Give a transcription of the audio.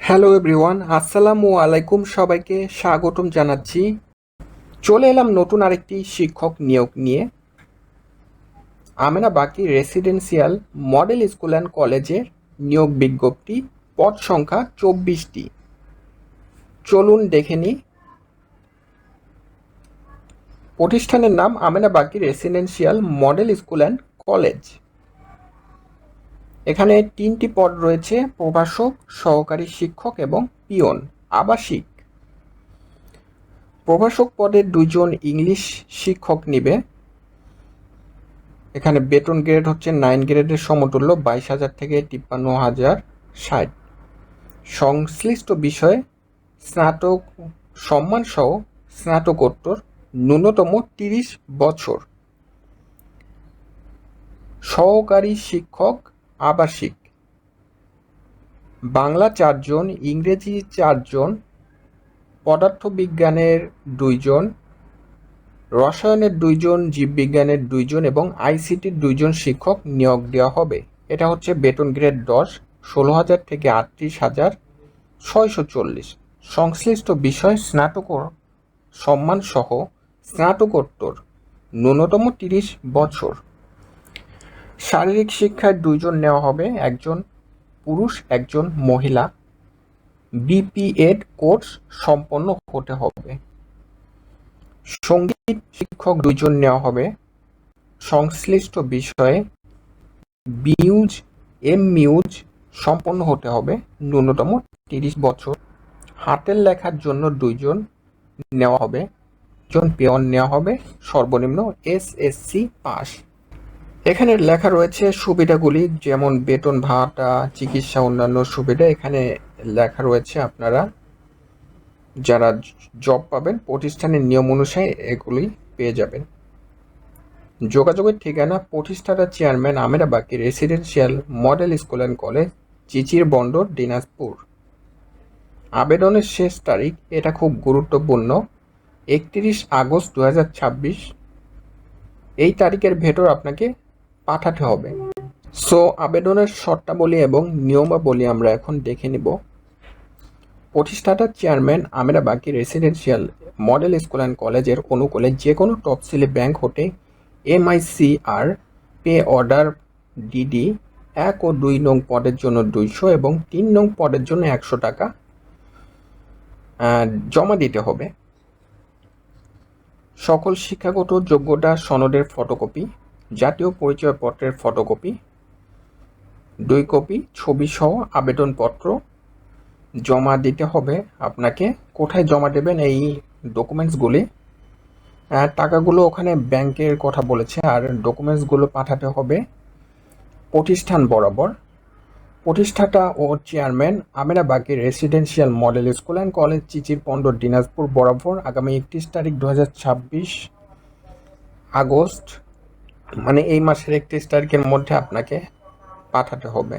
Hello everyone, আসসালামু আলাইকুম। সবাইকে স্বাগতম জানাচ্ছি। চলে এলাম নতুন আরেকটি শিক্ষক নিয়োগ নিয়ে। Amena Baki residential model school and কলেজের নিয়োগ বিজ্ঞপ্তি, পদ সংখ্যা 24টি। চলুন দেখে নিই। প্রতিষ্ঠানের নাম Amena Baki residential model school and college. এখানে 3টি পদ রয়েছে: প্রভাষক, সহকারী শিক্ষক এবং পিয়ন। আবাসিক। প্রভাষক পদে 2 জন ইংলিশ শিক্ষক নিবে। এখানে বেতন গ্রেড হচ্ছে 9 গ্রেডের সমতুল্য, 22,000 থেকে 53,060। সংশ্লিষ্ট বিষয়ে স্নাতক সম্মানসহ স্নাতকোত্তর, ন্যূনতম 30 বছর। সহকারী শিক্ষক আবাসিক। বাংলা 4 জন, ইংরেজি 4 জন, পদার্থবিজ্ঞানের 2 জন, রসায়নের 2 জন, জীববিজ্ঞানের 2 জন এবং আইসিটির 2 জন শিক্ষক নিয়োগ দেওয়া হবে। এটা হচ্ছে বেতন গ্রেড 10, 16,000 থেকে 38,640। সংশ্লিষ্ট বিষয় স্নাতক সম্মানসহ স্নাতকোত্তর, ন্যূনতম 30 বছর। শারীরিক শিক্ষায় 2 জন নেওয়া হবে, 1 জন পুরুষ 1 জন মহিলা। বিপিএড কোর্স সম্পন্ন হতে হবে। সঙ্গীত শিক্ষক 2 জন নেওয়া হবে। সংশ্লিষ্ট বিষয়ে মিউজ সম্পন্ন হতে হবে, ন্যূনতম 30 বছর। হাতের লেখার জন্য 2 জন নেওয়া হবে, 1 জন পিয়ন নেওয়া হবে, সর্বনিম্ন এসএসসি পাস। এখানে লেখা রয়েছে সুবিধাগুলি, যেমন বেতন ভাতা, চিকিৎসা, অন্যান্য সুবিধা। এখানে লেখা রয়েছে আপনারা যারা জব পাবেন প্রতিষ্ঠানের নিয়ম অনুসারে এগুলি পেয়ে যাবেন। যোগাযোগের ঠিকানা: প্রতিষ্ঠাতা chairman, Amena Baki residential model school and college, Chichir Bandar, Dinajpur. আবেদনের শেষ তারিখ, এটা খুব গুরুত্বপূর্ণ, 31 আগস্ট 2026। এই তারিখের ভেতর আপনাকে পাঠাতে হবে। সো আবেদনের শর্তাবলী এবং নিয়মাবলী আমরা এখন দেখে নিব। প্রতিষ্ঠাতা chairman, Amena Baki residential model school and কলেজের অনুকূলে যে কোনো তফসিলি ব্যাংক হতে MICR পে অর্ডার ডিডি 1 ও 2 নং পদের জন্য 200 এবং 3 নং পদের জন্য 100 টাকা জমা দিতে হবে। সকল শিক্ষাগত যোগ্যতা সনদের ফটোকপি, জাতীয় পরিচয়পত্রের ফটোকপি 2 কপি, ছবি সহ আবেদনপত্র জমা দিতে হবে আপনাকে। কোথায় জমা দেবেন এই ডকুমেন্টসগুলি? টাকাগুলো ওখানে ব্যাংকের কথা বলেছে, আর ডকুমেন্টসগুলো পাঠাতে হবে প্রতিষ্ঠান বরাবর। প্রতিষ্ঠাতা ও chairman, Amena Baki residential model school and college, Chichir Bandar, Dinajpur বরাবর। আগামী 31 তারিখ 2026 আগস্ট, মানে এই মাসের 31 তারিখের মধ্যে আপনাকে পাঠাতে হবে।